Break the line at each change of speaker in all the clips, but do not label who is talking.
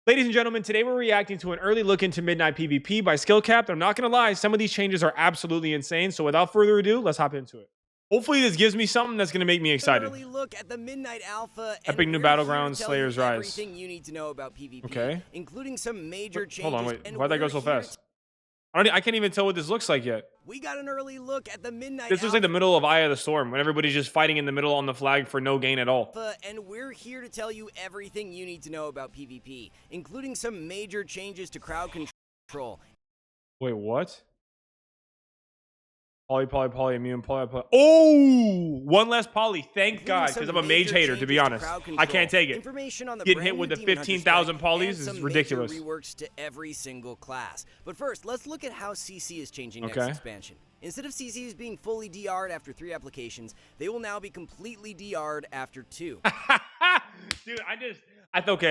Ladies and gentlemen, today we're reacting to an early look into Midnight PvP by Skillcapped. I'm not going to lie, some of these changes are absolutely insane. So without further ado, let's hop into it. Hopefully this gives me something that's going to make me excited.
Early look at the Midnight Alpha,
Epic new battlegrounds, Slayer's Rise.
Everything you need to know about PvP,
okay.
including some major changes.
Hold on, wait. Why'd that go so fast? I can't even tell what this looks like yet.
We got an early look at the Midnight
This looks like the middle of Eye of the Storm, when everybody's just fighting in the middle on the flag for no gain at all.
And we're here to tell you everything you need to know about PvP, including some major changes to crowd control.
Wait, what? Poly, immune, poly. Oh! One less poly. Thank God, because I'm a mage hater, to be honest. I can't take it. Getting hit with the 15,000 polys is ridiculous.
Reworks to every single class. But first, let's look at how CC is changing next expansion. Instead of CCs being fully DR'd after 3 applications, they will now be completely DR'd after 2.
Dude, I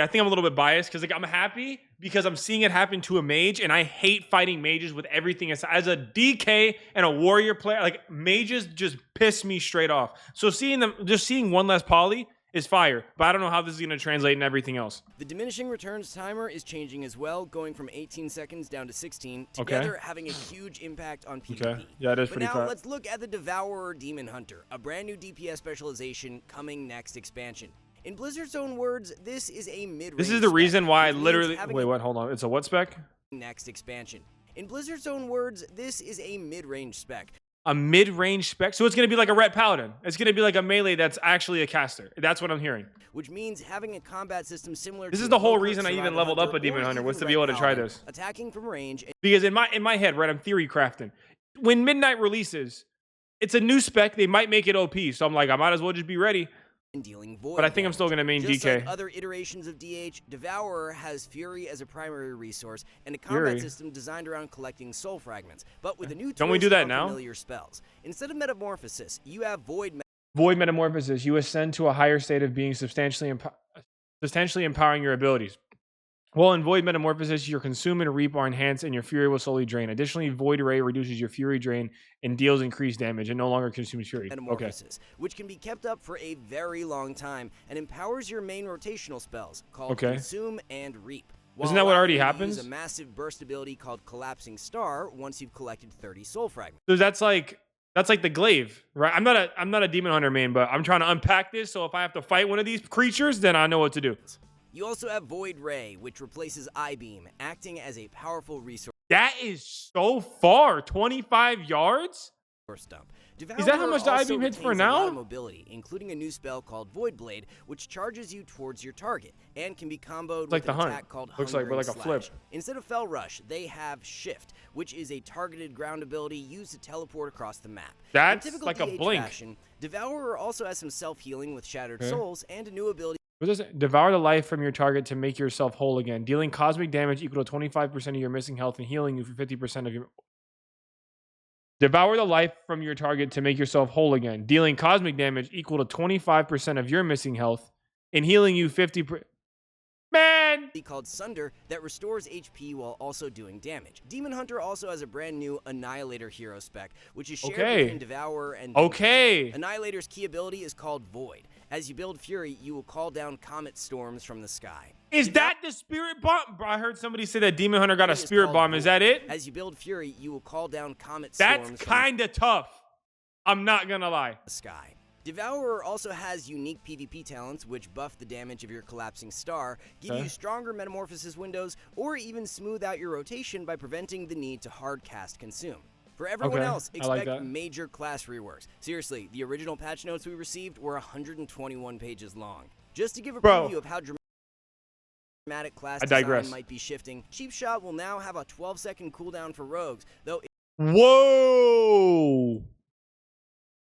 think I'm a little bit biased because I'm happy because I'm seeing it happen to a mage, and I hate fighting mages with everything. As a DK and a warrior player, like mages just piss me straight off. So seeing one less poly is fire, but I don't know how this is going to translate in everything else.
The diminishing returns timer is changing as well, going from 18 seconds down to 16, together having a huge impact on PvP.
Okay. Yeah, it is pretty
But now let's look at the Devourer Demon Hunter, a brand new DPS specialization coming next expansion. In Blizzard's own words, this is a mid-range.
This is the reason why I literally... Wait, what? Hold on. It's a what spec?
Next expansion. In Blizzard's own words, this is a mid-range spec.
A mid-range spec? So it's going to be like a red paladin. It's going to be like a melee that's actually a caster. That's what I'm hearing.
Which means having a combat system similar
This is the whole reason I even leveled up a Demon Hunter, was to be able to try this.
Attacking from range.
Because in my head, right, I'm theory crafting. When Midnight releases, it's a new spec. They might make it OP. So I'm like, I might as well just be ready.
And dealing void
but I think I'm still going to main
just
DK.
Like other iterations of DH, Devourer has Fury as a primary resource and a combat system designed around collecting soul fragments, but with a new
Don't we do that now?
Familiar spells. Instead of Metamorphosis, you have Void
Metamorphosis. You ascend to a higher state of being substantially empowering your abilities. Well, in Void Metamorphosis, your Consume and Reap are enhanced and your Fury will slowly drain. Additionally, Void Ray reduces your Fury drain and deals increased damage and no longer consumes Fury.
Metamorphosis, which can be kept up for a very long time and empowers your main rotational spells called Consume and Reap.
Isn't that what already happens?
Use a massive burst ability called Collapsing Star once you've collected 30 soul fragments.
So that's like the glaive, right? I'm not a Demon Hunter main, but I'm trying to unpack this, so if I have to fight one of these creatures, then I know what to do.
You also have Void Ray, which replaces I-Beam, acting as a powerful resource.
That is so far, 25 yards?
Dump.
Is that how much the I-Beam hits for now?
A lot of mobility, including a new spell called Void Blade, which charges you towards your target and can be comboed with an attack called
Looks like a flip.
Instead of Fell Rush, they have Shift, which is a targeted ground ability used to teleport across the map.
That's like a blink.
Fashion, Devourer also has some self-healing with Shattered Souls and a new ability.
What is it? Devour the life from your target to make yourself whole again, dealing cosmic damage equal to 25% of your missing health and healing you for 50% of your... Devour the life from your target to make yourself whole again, dealing cosmic damage equal to 25% of your missing health and healing you 50%. Man!
Called Sunder that restores HP while also doing damage. Demon Hunter also has a brand new Annihilator hero spec, which is shared between Devourer and Annihilator's key ability is called Void. As you build Fury, you will call down comet storms from the sky.
Is that the Spirit Bomb? Bro, I heard somebody say that Demon Hunter got a Spirit Bomb. Is that it?
As you build Fury, you will call down comet storms.
That's kind of tough. I'm not gonna lie.
The sky. Devourer also has unique PvP talents, which buff the damage of your Collapsing Star, give you stronger Metamorphosis windows, or even smooth out your rotation by preventing the need to hardcast Consume. For everyone else, expect major class reworks. Seriously, the original patch notes we received were 121 pages long. Just to give a preview of how dramatic class design might be shifting, Cheap Shot will now have a 12-second cooldown for rogues, though...
Whoa!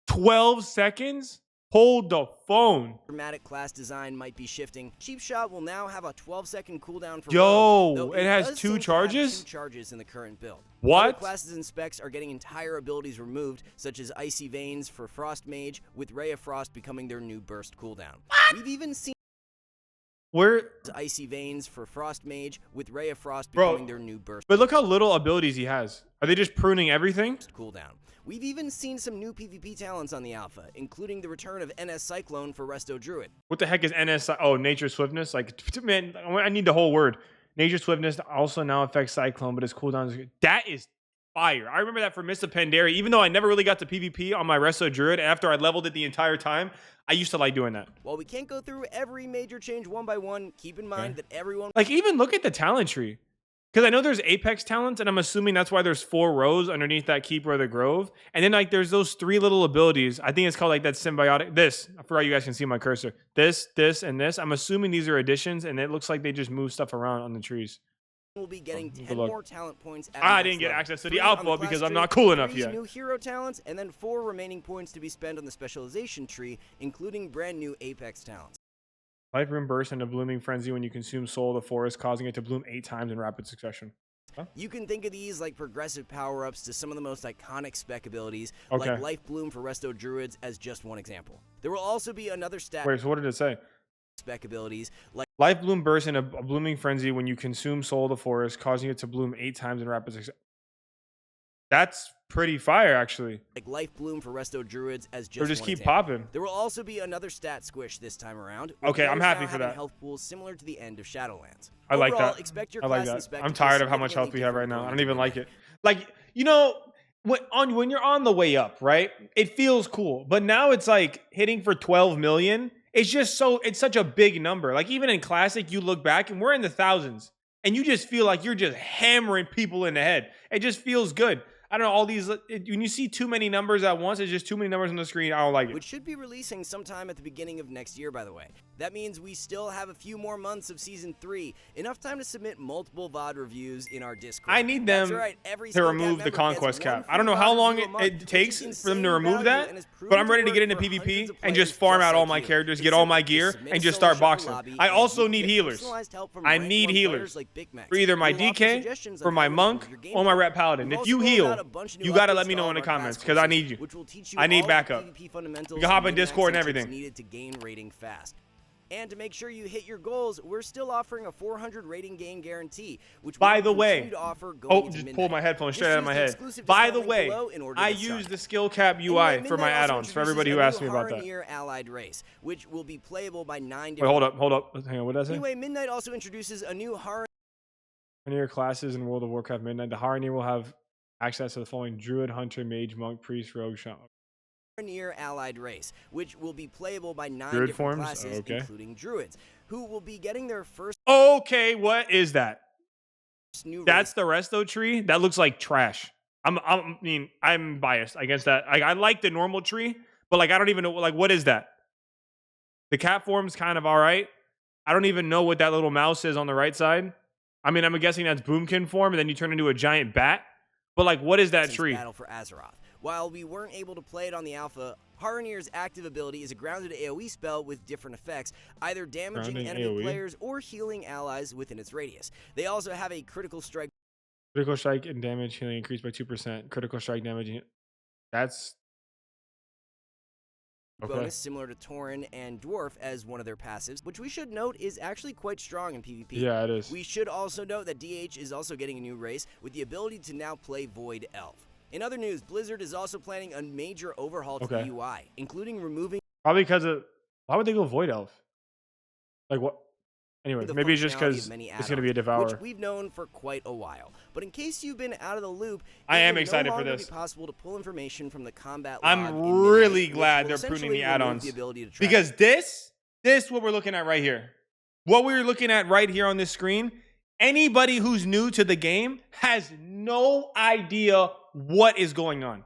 12 seconds? Hold the phone.
Dramatic class design might be shifting. Cheap Shot will now have a 12-second cooldown for
rogues, it has 2 charges?
2 charges in the current build.
What?
Other classes and specs are getting entire abilities removed, such as Icy Veins for Frost Mage, with Ray of Frost becoming their new burst cooldown. We've even seen
Where,
Icy Veins for Frost Mage, with Ray of Frost
bro?
becoming their new burst
But look how little abilities he has. Are they just pruning everything?
cooldown. We've even seen some new PvP talents on the alpha, including the return of NS Cyclone for Resto Druid.
What the heck is NS? Oh, Nature Swiftness. Like, man, I need the whole word. Nature Swiftness also now affects Cyclone, but its cooldown is that is fire. I remember that for Mist of Pandaria. Even though I never really got to PvP on my Resto Druid, after I leveled it the entire time, I used to like doing that.
While we can't go through every major change one by one, keep in mind that everyone...
Like, even look at the talent tree. Because I know there's Apex talents, and I'm assuming that's why there's 4 rows underneath that Keeper of the Grove. And then, like, there's those 3 little abilities. I think it's called, like, that symbiotic... This. I forgot you guys can see my cursor. This, and this. I'm assuming these are additions, and it looks like they just move stuff around on the trees.
will be getting 10 more talent points at
I didn't get access to the alpha because I'm not cool enough yet.
3 new hero talents, and then 4 remaining points to be spent on the specialization tree, including brand new Apex talents.
Life Room bursts into Blooming Frenzy when you consume Soul of the Forest, causing it to bloom 8 times in rapid succession. Huh?
You can think of these like progressive power-ups to some of the most iconic spec abilities,
Okay.
like Life Bloom for Resto Druids as just one example. There will also be another stat
Wait, so what did it say?
spec abilities, like
Life Bloom bursts in a Blooming Frenzy when you consume Soul of the Forest, causing it to bloom 8 times in rapid succession. That's pretty fire, actually.
Life Bloom for Resto Druids as just
Or just
one
keep
example.
popping.
There will also be another stat squish this time around.
Okay, I'm happy for
having
that.
Health pools similar to the end of Shadowlands.
I like
Overall,
that.
expect your
I like
class and
that.
spec
I'm
to be
tired of how much health we
significantly
have right
different
now. I
going
don't even
into
like
Midnight.
it. Like, you know, when you're on the way up, right? It feels cool. But now it's like hitting for 12 million. It's just it's such a big number. Like, even in Classic, you look back and we're in the thousands. And you just feel like you're just hammering people in the head. It just feels good. I don't know, all these, when you see too many numbers at once, it's just too many numbers on the screen. I don't like it.
Which should be releasing sometime at the beginning of next year, by the way. That means we still have a few more months of Season 3. Enough time to submit multiple VOD reviews in our Discord.
I need them to remove the conquest cap. I don't know how long it takes for them to remove that, but I'm ready to get into PvP and just farm out all my characters, get all my gear, and just start boxing. I also need healers. I need healers for either my DK, for my monk, or my rep paladin. If you heal, you gotta let me know in the comments because I need you. I need backup. You can hop in Discord and everything.
Needed to gain rating fast. And to make sure you hit your goals, we're still offering a 400 rating gain guarantee, which
by the way,
to offer going into
just
midnight.
pulled my headphones straight out of my head.
Exclusive
By
discount
the
link
way,
below in order to
I
get
use
started.
the skill cap UI for my
Midnight also
add-ons for everybody who
introduces
asked me
a
about
new
that.
Haranir allied race, which will be playable by 9
Wait,
different...
hold up. Hang on, what did I say?
Anyway, Midnight also introduces a new
Haranir classes in World of Warcraft Midnight. The Haranir will have access to the following: Druid, Hunter, Mage, Monk, Priest, Rogue, Shaman.
Haranir allied race, which will be playable by 9
Druid
different
forms?
classes,
Okay.
including Druids, who will be getting their first
Okay, what is that?
new
That's the resto tree? That looks like trash. I mean, I'm biased against that. I like the normal tree, but like I don't even know, like, what is that? The cat form's kind of all right. I don't even know what that little mouse is on the right side. I mean, I'm guessing that's Boomkin form, and then you turn into a giant bat. But like, what is that tree?
Battle for Azeroth. While we weren't able to play it on the alpha, Haranir's active ability is a grounded AoE spell with different effects, either damaging
Grounding
enemy
AoE?
players or healing allies within its radius. They also have a critical strike
Critical strike and damage healing increased by 2%. Critical strike damage. That's okay.
bonus similar to Tauren and Dwarf as one of their passives, which we should note is actually quite strong in PvP.
Yeah, it is.
We should also note that DH is also getting a new race with the ability to now play Void Elf. In other news, Blizzard is also planning a major overhaul to the UI, including removing
Probably because of why would they go Void Elf? Like what? Anyway,
the
maybe it's just
functionality
because
of many
it's going to be a
add-ons,
Devourer.
which we've known for quite a while. But in case you've been out of the loop,
I
it
am
will
excited
no
for
longer
this.
be possible to pull information from the combat log
I'm
in Midnight,
really
which
glad
will
they're pruning
essentially
the
remove
add-ons.
the ability to track
Because this what we're looking at right here. What we're looking at right here on this screen, anybody who's new to the game has no idea what is going on.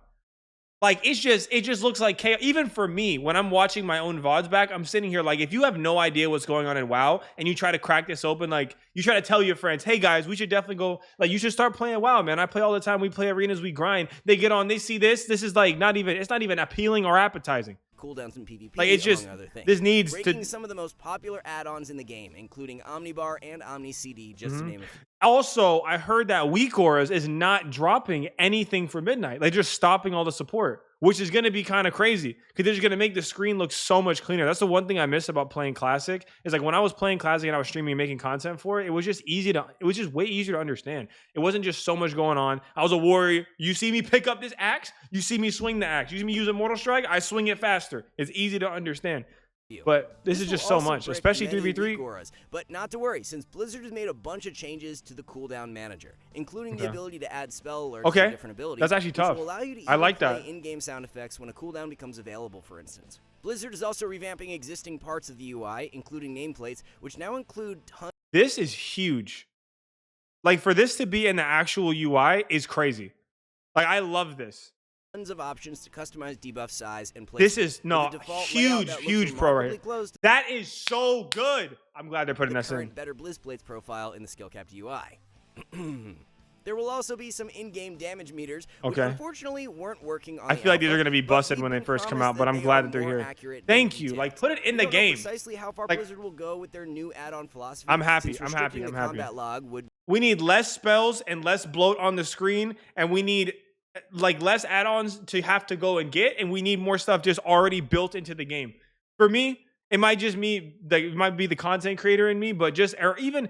Like, it just looks like chaos. Even for me, when I'm watching my own VODs back, I'm sitting here like, if you have no idea what's going on in WoW and you try to crack this open, like, you try to tell your friends, hey guys, we should definitely go, like, you should start playing WoW, man. I play all the time. We play arenas, we grind. They get on, they see this. This is like it's not even appealing or appetizing.
cooldowns in PvP,
Like, it's just,
among other things.
this needs
Breaking
to.
some of the most popular add-ons in the game, including Omnibar and OmniCD, just to name a few.
Also, I heard that Weak Auras is not dropping anything for Midnight. Like, just stopping all the support, which is going to be kind of crazy because they're just going to make the screen look so much cleaner. That's the one thing I miss about playing Classic is like when I was playing Classic and I was streaming and making content for it, it was just way easier to understand. It wasn't just so much going on. I was a warrior. You see me pick up this axe, you see me swing the axe. You see me use a Mortal Strike, I swing it faster. It's easy to understand. But this is just so much, especially 3v3.
But not to worry, since Blizzard has made a bunch of changes to the cooldown manager, including the ability to add spell alerts to different abilities.
That's actually tough.
Will allow you to
I like
play
that.
in-game sound effects when a cooldown becomes available, for instance. Blizzard is also revamping existing parts of the UI, including nameplates, which now include tons.
This is huge. Like for this to be in the actual UI is crazy. Like I love this.
Of options to customize debuff size and placement.
This is huge pro right here. That is so good. I'm glad they're putting this in.
Better BlizzBlades profile in the skill-capped UI. There will also be some in-game damage meters, which unfortunately weren't working on.
I feel like these are going to be busted when they first come out, but I'm glad that they're here. Thank you. Like put it in the game.
Precisely how far Blizzard will go with their new add-on philosophy.
I'm happy.
Combat log would.
We need less spells and less bloat on the screen, and we need like less add-ons to have to go and get, and we need more stuff just already built into the game. For me, it might just it might be the content creator in me, but just or even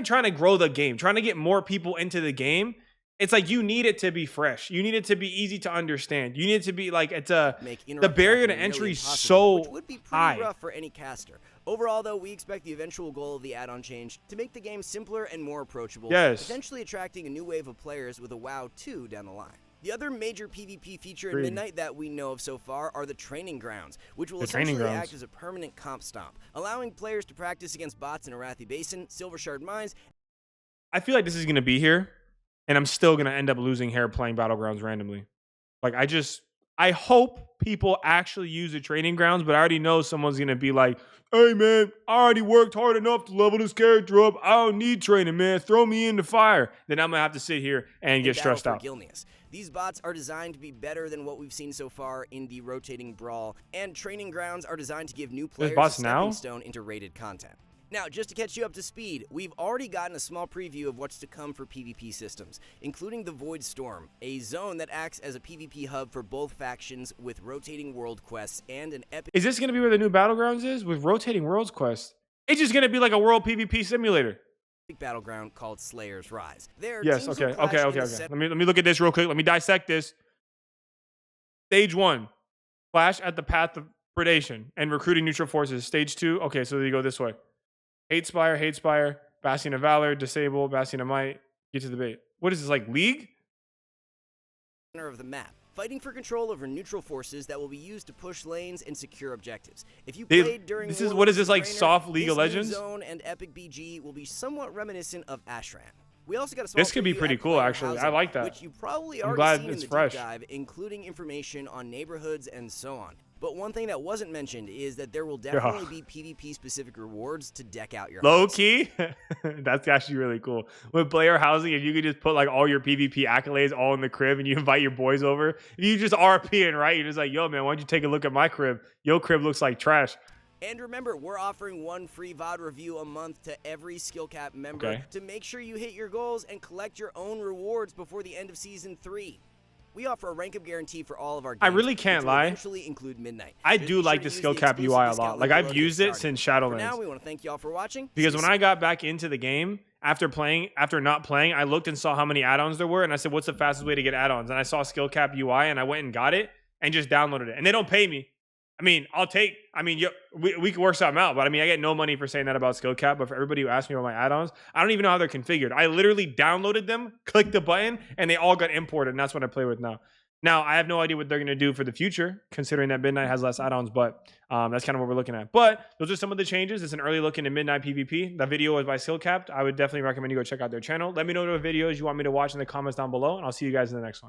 trying to grow the game, trying to get more people into the game. It's like you need it to be fresh. You need it to be easy to understand. You need it to be like the barrier to entry is so
which would be pretty
high.
Rough for any caster. Overall, though, we expect the eventual goal of the add-on change to make the game simpler and more approachable, potentially attracting a new wave of players with a WoW 2 down the line. The other major PvP feature in Midnight that we know of so far are the training grounds, which will essentially act as a permanent comp stomp, allowing players to practice against bots in Arathi Basin, Silver Shard Mines.
I feel like this is going to be here, and I'm still going to end up losing hair playing Battlegrounds randomly. Like, I hope people actually use the training grounds, but I already know someone's going to be like, hey, man, I already worked hard enough to level this character up. I don't need training, man. Throw me in the fire. Then I'm going to have to sit here and get stressed out.
These bots are designed to be better than what we've seen so far in the rotating brawl, and training grounds are designed to give new players a stepping stone into rated content. Now, just to catch you up to speed, we've already gotten a small preview of what's to come for PvP systems, including the Void Storm, a zone that acts as a PvP hub for both factions with rotating world quests and an epic...
Is this going to be where the new Battlegrounds is? With rotating worlds quests? It's just going to be like a world PvP simulator.
Battleground called Slayer's Rise.
Okay. Let me look at this real quick. Let me dissect this. Stage 1, clash at the path of predation and recruiting neutral forces. Stage 2, okay, so you go this way. Hate Spire, Bastion of Valor, Disable, Bastion of Might, get to the bait. What is this, like League?
Center of the map, fighting for control over neutral forces that will be used to push lanes and secure objectives. If you played during
what is this, like soft League of Legends?
Zone and Epic BG will be somewhat reminiscent of Ashran. We also got a small
this could be pretty cool, actually. I like that.
Which you probably already seen in the deep dive, including information on neighborhoods and so on. But one thing that wasn't mentioned is that there will definitely be PvP-specific rewards to deck out your
low key. That's actually really cool. With player housing, if you could just put like all your PvP accolades all in the crib and you invite your boys over, if you just RPing, right? You're just like, yo, man, why don't you take a look at my crib? Your crib looks like trash.
And remember, we're offering one free VOD review a month to every skill cap member to make sure you hit your goals and collect your own rewards before the end of Season 3. We offer a rank up guarantee for all of our games.
I really can't lie.
Include Midnight.
I do like the skill cap UI a lot. Like I've used it since Shadowlands. For
now, we want to thank you all for watching.
Because when I got back into the game after not playing, I looked and saw how many add-ons there were, and I said, "What's the fastest way to get add-ons?" And I saw skill cap UI, and I went and got it and just downloaded it. And they don't pay me. I mean, we can work something out, but I mean, I get no money for saying that about skill cap. But for everybody who asked me about my add-ons, I don't even know how they're configured. I literally downloaded them, clicked the button, and they all got imported. And that's what I play with now. Now, I have no idea what they're going to do for the future, considering that Midnight has less add-ons, but that's kind of what we're looking at. But those are some of the changes. It's an early look into Midnight PvP. That video was by Skillcapped. I would definitely recommend you go check out their channel. Let me know what videos you want me to watch in the comments down below, and I'll see you guys in the next one.